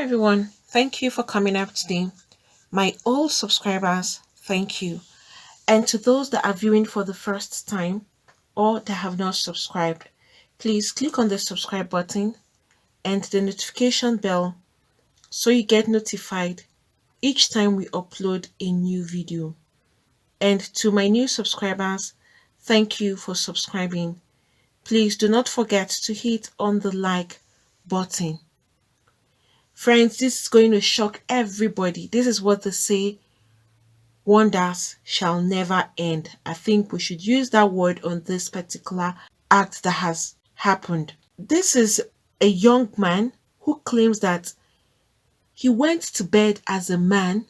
everyone. Thank you for coming up today. My old subscribers, thank you. And to those that are viewing for the first time or that have not subscribed, please click on the subscribe button and the notification bell so you get notified each time we upload a new video. And to my new subscribers, thank you for subscribing. Please do not forget to hit on the like button. Friends, this is going to shock everybody. This is what they say wonders shall never end. I think we should use that word on this particular act that has happened. This is a young man who claims that he went to bed as a man,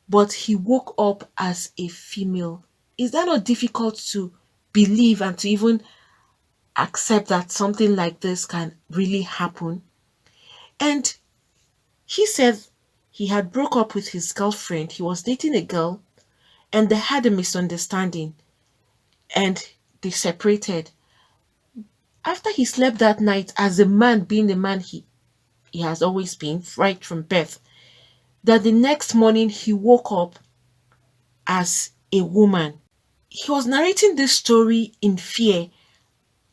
but he woke up as a female. Is that not difficult to believe and to even accept that something like this can really happen? And he said he had broke up with his girlfriend. He was dating a girl and they had a misunderstanding and they separated. After he slept that night as a man, being the man he has always been right from birth, that the next morning he woke up as a woman. He was narrating this story in fear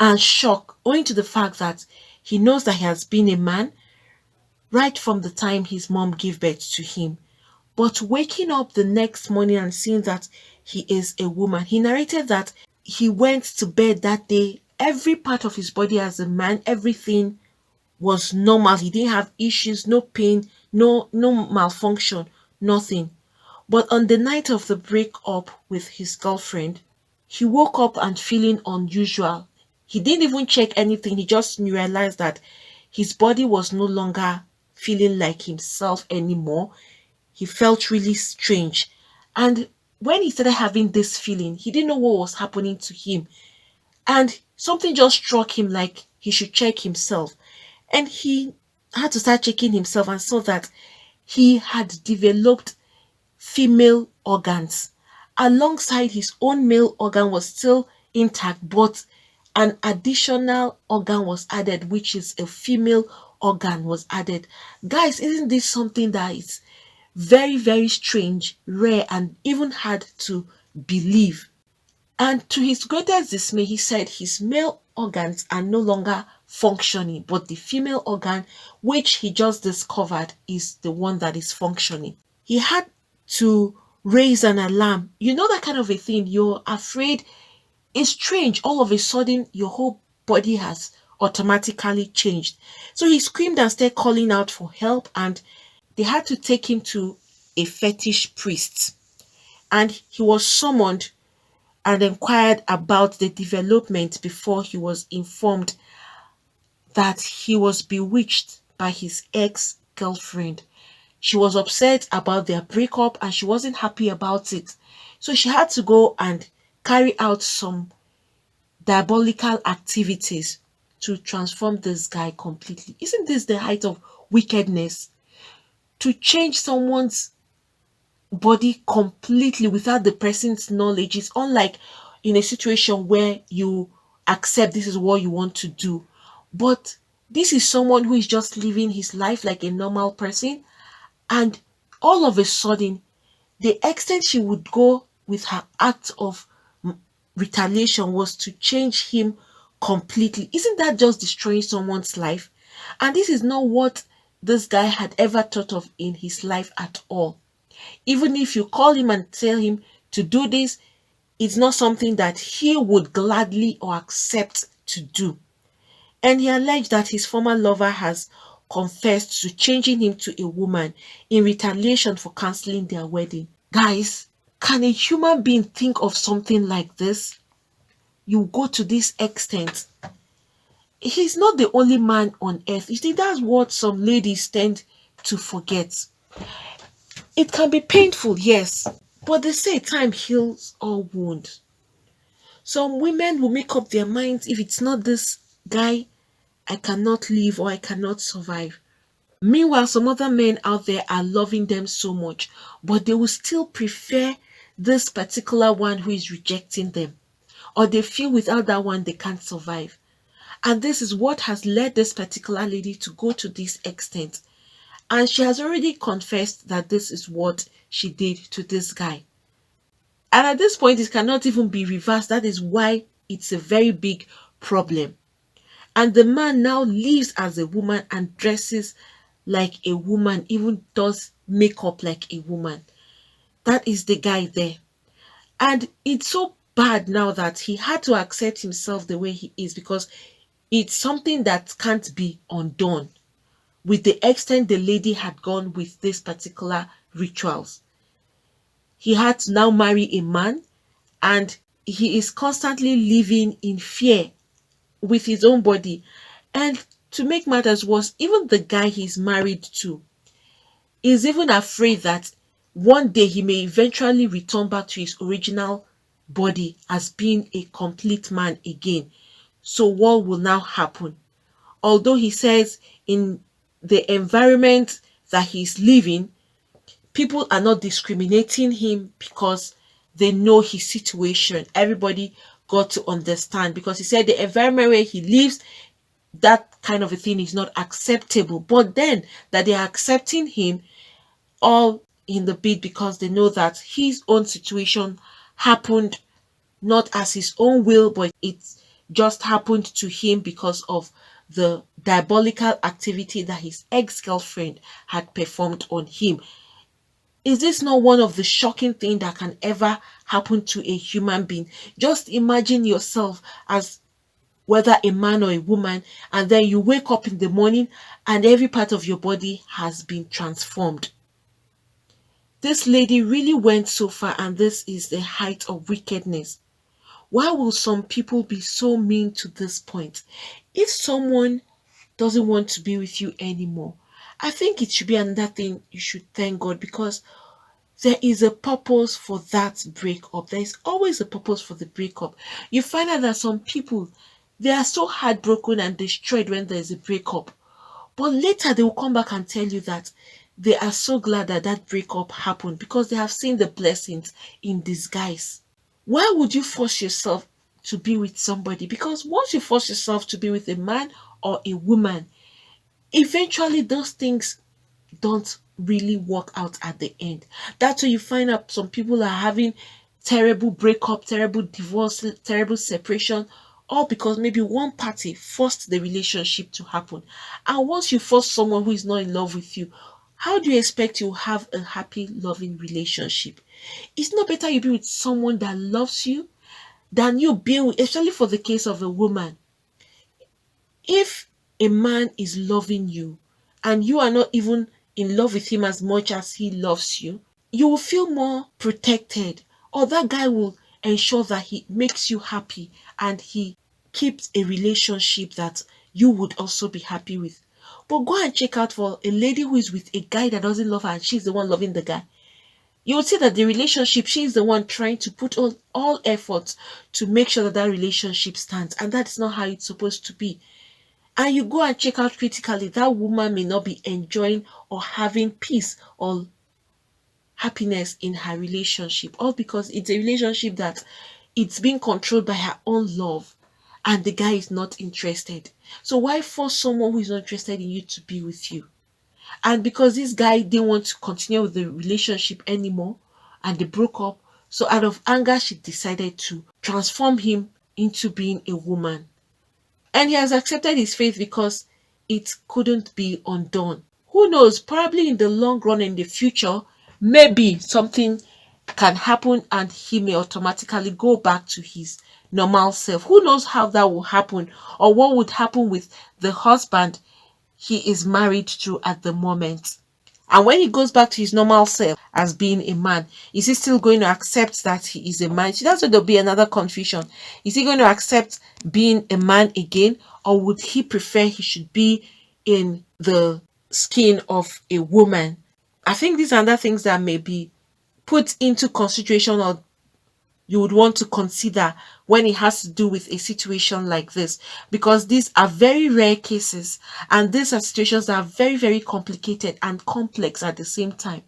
and shock, owing to the fact that he knows that he has been a man right from the time his mom gave birth to him. But waking up the next morning and seeing that he is a woman, he narrated that he went to bed that day. Every part of his body as a man, everything was normal. He didn't have issues, no pain, no malfunction, nothing. But on the night of the breakup with his girlfriend, he woke up and feeling unusual. He didn't even check anything. He just realized that his body was no longer feeling like himself anymore. He felt really strange. And when he started having this feeling, he didn't know what was happening to him. And something just struck him like he should check himself. And he had to start checking himself and saw that he had developed female organs. Alongside his own male organ was still intact, but an additional organ was added, which is a female organ was added. Guys, isn't this something that is very, very strange, rare, and even hard to believe? And to his greatest dismay, he said his male organs are no longer functioning, but the female organ, which he just discovered, is the one that is functioning. He had to raise an alarm. You know, that kind of a thing. You're afraid. It's strange. All of a sudden, your whole body has automatically changed. So he screamed and started calling out for help, and they had to take him to a fetish priest. And he was summoned and inquired about the development before he was informed that he was bewitched by his ex-girlfriend. She was upset about their breakup and she wasn't happy about it. So she had to go and carry out some diabolical activities to transform this guy completely. Isn't this the height of wickedness? To change someone's body completely without the person's knowledge is unlike in a situation where you accept this is what you want to do. But this is someone who is just living his life like a normal person, and all of a sudden, the extent she would go with her act of retaliation was to change him completely. Isn't that just destroying someone's life? And this is not what this guy had ever thought of in his life at all. Even if you call him and tell him to do this, it's not something that he would gladly or accept to do. And he alleged that his former lover has confessed to changing him to a woman in retaliation for cancelling their wedding. Guys, can a human being think of something like this? You go to this extent. He's not the only man on earth. You see, that's what some ladies tend to forget. It can be painful, yes, but they say time heals all wounds. Some women will make up their minds, if it's not this guy, I cannot live or I cannot survive. Meanwhile, some other men out there are loving them so much, but they will still prefer this particular one who is rejecting them. Or they feel without that one they can't survive. And this is what has led this particular lady to go to this extent. And she has already confessed that this is what she did to this guy. And at this point, it cannot even be reversed. That is why it's a very big problem. And the man now lives as a woman and dresses like a woman, even does makeup like a woman. That is the guy there. And it's so bad now that he had to accept himself the way he is, because it's something that can't be undone with the extent the lady had gone with this particular rituals. He had to now marry a man, and he is constantly living in fear with his own body. And to make matters worse, even the guy he's married to is even afraid that one day he may eventually return back to his original body as being a complete man again. So what will now happen? Although he says in the environment that he's living, people are not discriminating him because they know his situation. Everybody got to understand, because he said the environment where he lives, that kind of a thing is not acceptable. But then that they are accepting him, all in the bid because they know that his own situation happened not as his own will, but it just happened to him because of the diabolical activity that his ex-girlfriend had performed on him. Is this not one of the shocking things that can ever happen to a human being? Just imagine yourself as whether a man or a woman, and then you wake up in the morning and every part of your body has been transformed. This lady really went so far, and this is the height of wickedness. Why will some people be so mean to this point? If someone doesn't want to be with you anymore, I think it should be another thing you should thank God, because there is a purpose for that breakup. There is always a purpose for the breakup. You find out that some people, they are so heartbroken and destroyed when there is a breakup. But later they will come back and tell you that they are so glad that that breakup happened because they have seen the blessings in disguise. Why would you force yourself to be with somebody? Because once you force yourself to be with a man or a woman, eventually those things don't really work out at the end. That's why you find out some people are having terrible breakup, terrible divorce, terrible separation, all because maybe one party forced the relationship to happen. And once you force someone who is not in love with you, how do you expect you have a happy, loving relationship? It's not better you be with someone that loves you than you being with, especially for the case of a woman. If a man is loving you and you are not even in love with him as much as he loves you, you will feel more protected. Or that guy will ensure that he makes you happy and he keeps a relationship that you would also be happy with. But go and check out for a lady who is with a guy that doesn't love her and she's the one loving the guy. You will see that the relationship, she's the one trying to put all efforts to make sure that that relationship stands. And that's not how it's supposed to be. And you go and check out critically, that woman may not be enjoying or having peace or happiness in her relationship, all because it's a relationship that it's being controlled by her own love and the guy is not interested. So why force someone who is not interested in you to be with you? And because this guy didn't want to continue with the relationship anymore and they broke up, so out of anger she decided to transform him into being a woman. And he has accepted his faith because it couldn't be undone. Who knows, probably in the long run, in the future, maybe something can happen and he may automatically go back to his normal self. Who knows how that will happen, or what would happen with the husband he is married to at the moment. And when he goes back to his normal self as being a man, is he still going to accept that he is a man? So that's where there'll be another confusion. Is he going to accept being a man again, or would he prefer he should be in the skin of a woman? I think these are the things that may be put into consideration, or you would want to consider when it has to do with a situation like this, because these are very rare cases and these are situations that are very, very complicated and complex at the same time,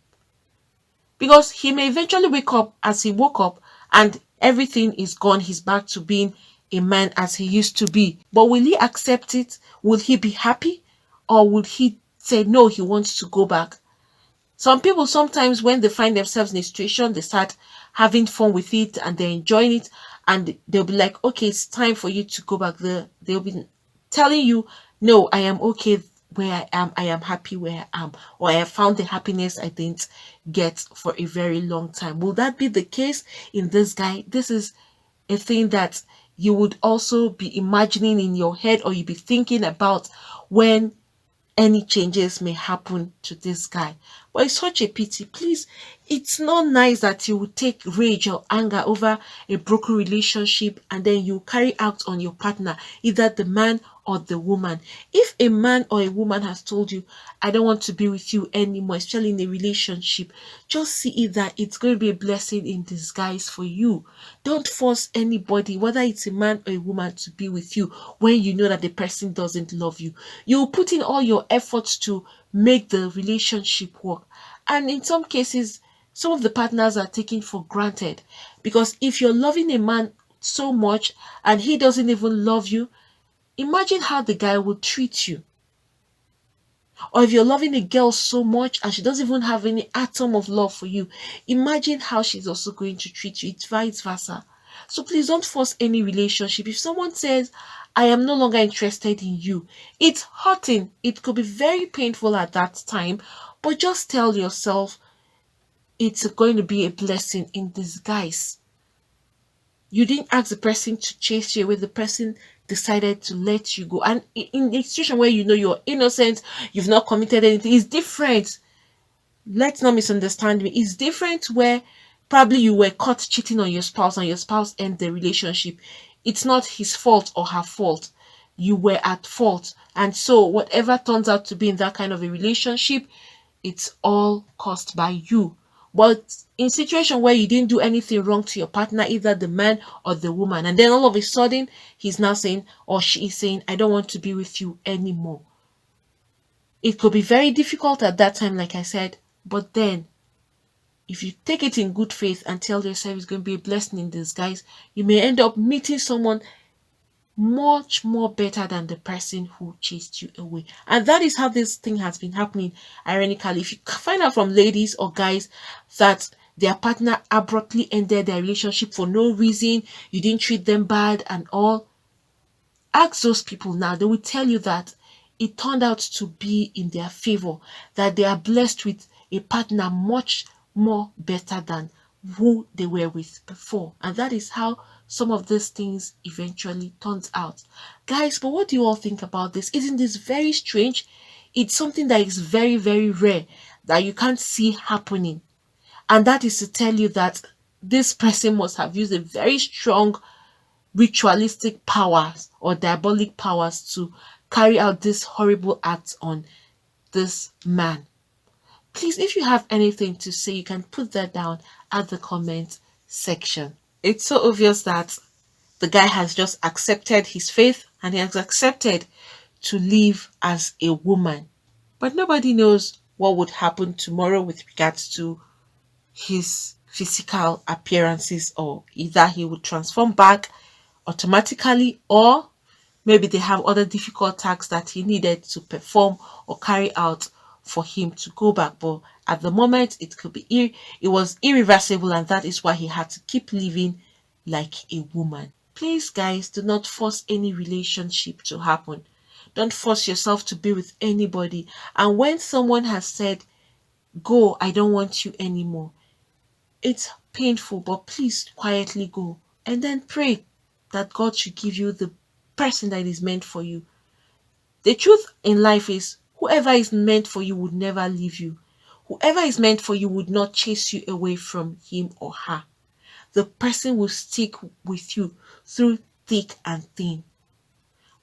because he may eventually wake up as he woke up and everything is gone, he's back to being a man as he used to be. But will he accept it? Will he be happy, or would he say no, he wants to go back. Some people sometimes when they find themselves in a situation, they start having fun with it and they're enjoying it, and they'll be like, okay, it's time for you to go back there. They'll be telling you, no, I am okay where I am. I am happy where I am, or I have found the happiness I didn't get for a very long time. Will that be the case in this guy? This is a thing that you would also be imagining in your head, or you be thinking about when any changes may happen to this guy. But it's such a pity. Please, it's not nice that you would take rage or anger over a broken relationship and then you carry out on your partner, either the man or the woman. If a man or a woman has told you, I don't want to be with you anymore, especially in a relationship, just see it that it's going to be a blessing in disguise for you. Don't force anybody, whether it's a man or a woman, to be with you when you know that the person doesn't love you. You put in all your efforts to make the relationship work. And in some cases, some of the partners are taken for granted, because if you're loving a man so much and he doesn't even love you, imagine how the guy will treat you. Or if you're loving a girl so much and she doesn't even have any atom of love for you, imagine how she's also going to treat you. It's vice versa. So please don't force any relationship. If someone says, I am no longer interested in you, it's hurting. It could be very painful at that time, but just tell yourself it's going to be a blessing in disguise. You didn't ask the person to chase you away, the person decided to let you go. And in a situation where you know you're innocent, you've not committed anything, it's different. Let's not misunderstand me. It's different where probably you were caught cheating on your spouse and your spouse ended the relationship. It's not his fault or her fault. You were at fault. And so whatever turns out to be in that kind of a relationship, it's all caused by you. But in situation where you didn't do anything wrong to your partner, either the man or the woman, and then all of a sudden he's now saying, or she is saying, I don't want to be with you anymore. It could be very difficult at that time, like I said, but then if you take it in good faith and tell yourself it's going to be a blessing in disguise, you may end up meeting someone much more better than the person who chased you away. And that is how this thing has been happening. Ironically, if you find out from ladies or guys that their partner abruptly ended their relationship for no reason, you didn't treat them bad and all, ask those people now. They will tell you that it turned out to be in their favor, that they are blessed with a partner much more better than who they were with before. And that is how some of these things eventually turns out. Guys, but what do you all think about this? Isn't this very strange? It's something that is very, very rare that you can't see happening. And that is to tell you that this person must have used a very strong ritualistic powers or diabolic powers to carry out this horrible act on this man. Please, if you have anything to say, you can put that down at the comment section. It's so obvious that the guy has just accepted his faith and he has accepted to live as a woman. But nobody knows what would happen tomorrow with regards to his physical appearances, or either he would transform back automatically, or maybe they have other difficult tasks that he needed to perform or carry out for him to go back. But at the moment, it could be it was irreversible, and that is why he had to keep living like a woman. Please, guys, do not force any relationship to happen. Don't force yourself to be with anybody. And when someone has said, go, I don't want you anymore, it's painful, but please quietly go and then pray that God should give you the person that is meant for you. The truth in life is whoever is meant for you would never leave you. Whoever is meant for you would not chase you away from him or her. The person will stick with you through thick and thin.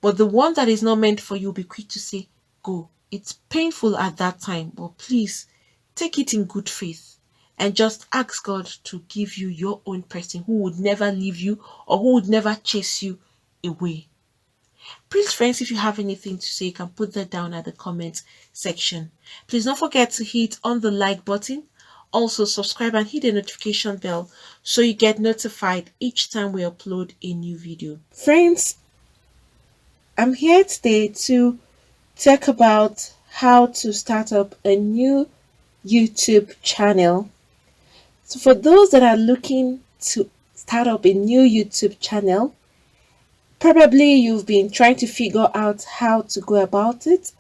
But the one that is not meant for you will be quick to say, go. It's painful at that time, but please take it in good faith and just ask God to give you your own person who would never leave you or who would never chase you away. Please, friends, if you have anything to say, you can put that down at the comment section. Please don't forget to hit on the like button. Also, subscribe and hit the notification bell so you get notified each time we upload a new video. Friends, I'm here today to talk about how to start up a new YouTube channel. So for those that are looking to start up a new YouTube channel, probably you've been trying to figure out how to go about it,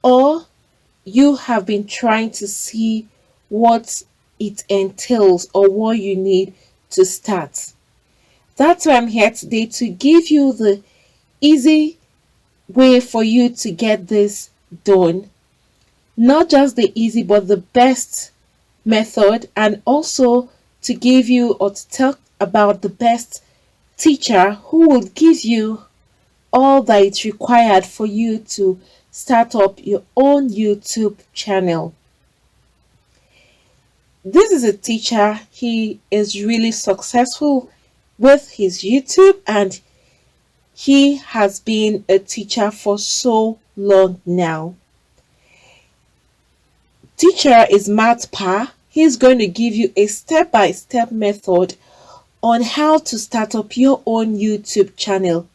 or you have been trying to see what it entails or what you need to start. That's why I'm here today, to give you the easy way for you to get this done. Not just the easy, but the best method, and also to give you or to talk about the best teacher who will give you all that is required for you to start up your own YouTube channel. This is a teacher. He is really successful with his YouTube, and he has been a teacher for so long now. Teacher is Matt Pa. He's going to give you a step-by-step method on how to start up your own YouTube channel.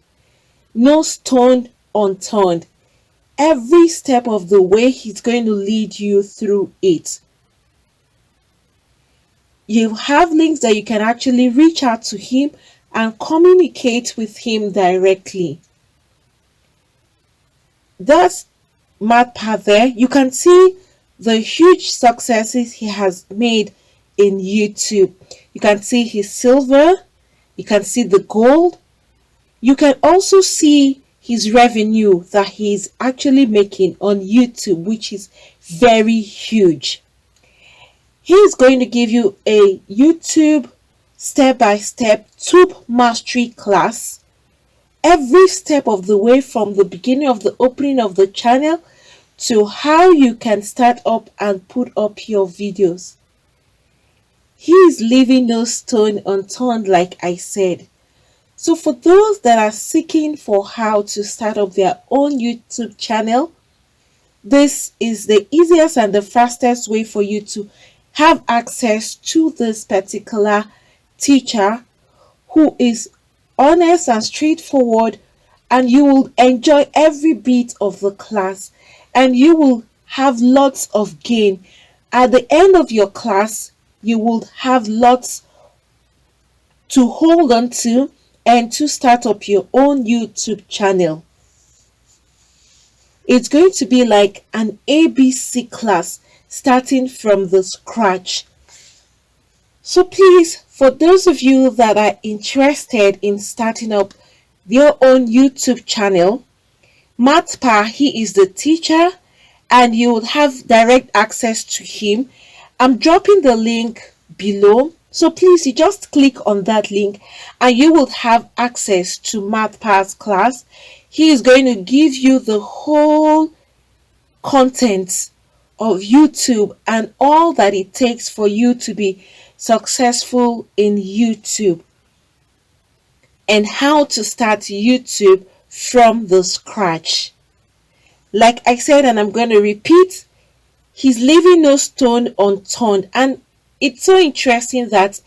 No stone unturned. Every step of the way, he's going to lead you through it. You have links that you can actually reach out to him and communicate with him directly. That's Matt Pa there. You can see the huge successes he has made in YouTube. You can see his silver, you can see the gold, you can also see his revenue that he's actually making on YouTube, which is very huge. He's going to give you a YouTube step-by-step tube mastery class, every step of the way, from the beginning of the opening of the channel to how you can start up and put up your videos. He is leaving no stone unturned, like I said. So for those that are seeking for how to start up their own YouTube channel, this is the easiest and the fastest way for you to have access to this particular teacher, who is honest and straightforward, and you will enjoy every bit of the class, and you will have lots of gain. At the end of your class, you will have lots to hold on to and to start up your own YouTube channel. It's going to be like an ABC class, starting from the scratch. So please, for those of you that are interested in starting up your own YouTube channel, Matt Pa, he is the teacher, and you will have direct access to him. I'm dropping the link below, so please, you just click on that link and you will have access to Matt Pa's class. He is going to give you the whole content of YouTube and all that it takes for you to be successful in YouTube, and how to start YouTube from the scratch. Like I said, and I'm going to repeat, he's leaving no stone unturned. And it's so interesting that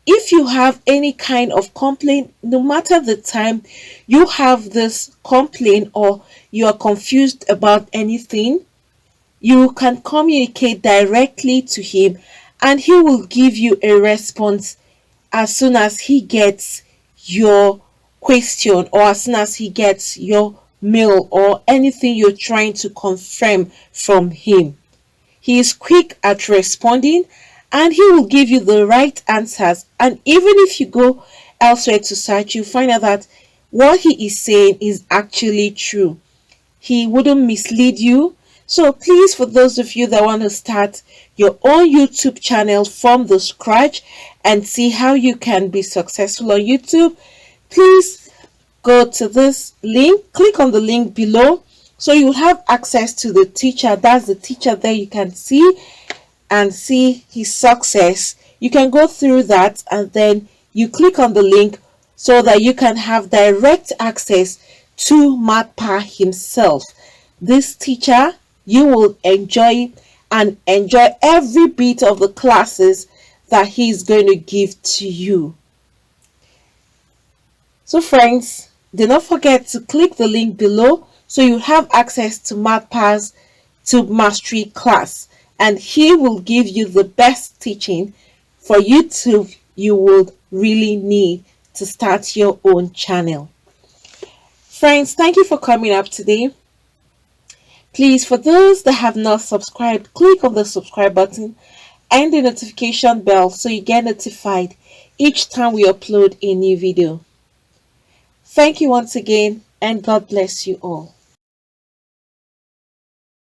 if you have any kind of complaint, no matter the time you have this complaint or you are confused about anything, you can communicate directly to him and he will give you a response as soon as he gets your question, or as soon as he gets your mail or anything you're trying to confirm from him. He is quick at responding and he will give you the right answers. And even if you go elsewhere to search, you find out that what he is saying is actually true. He wouldn't mislead you. So please, for those of you that want to start your own YouTube channel from the scratch and see how you can be successful on YouTube, please go to this link, click on the link below, so you'll have access to the teacher. That's the teacher there. You can see and see his success. You can go through that and then you click on the link so that you can have direct access to Matt Pa himself. This teacher, you will enjoy and enjoy every bit of the classes that he's going to give to you. So friends, do not forget to click the link below so you have access to Matt Pa's to Mastery class, and he will give you the best teaching for YouTube you will really need to start your own channel. Friends, thank you for coming up today. Please, for those that have not subscribed, click on the subscribe button and the notification bell so you get notified each time we upload a new video. Thank you once again, and God bless you all.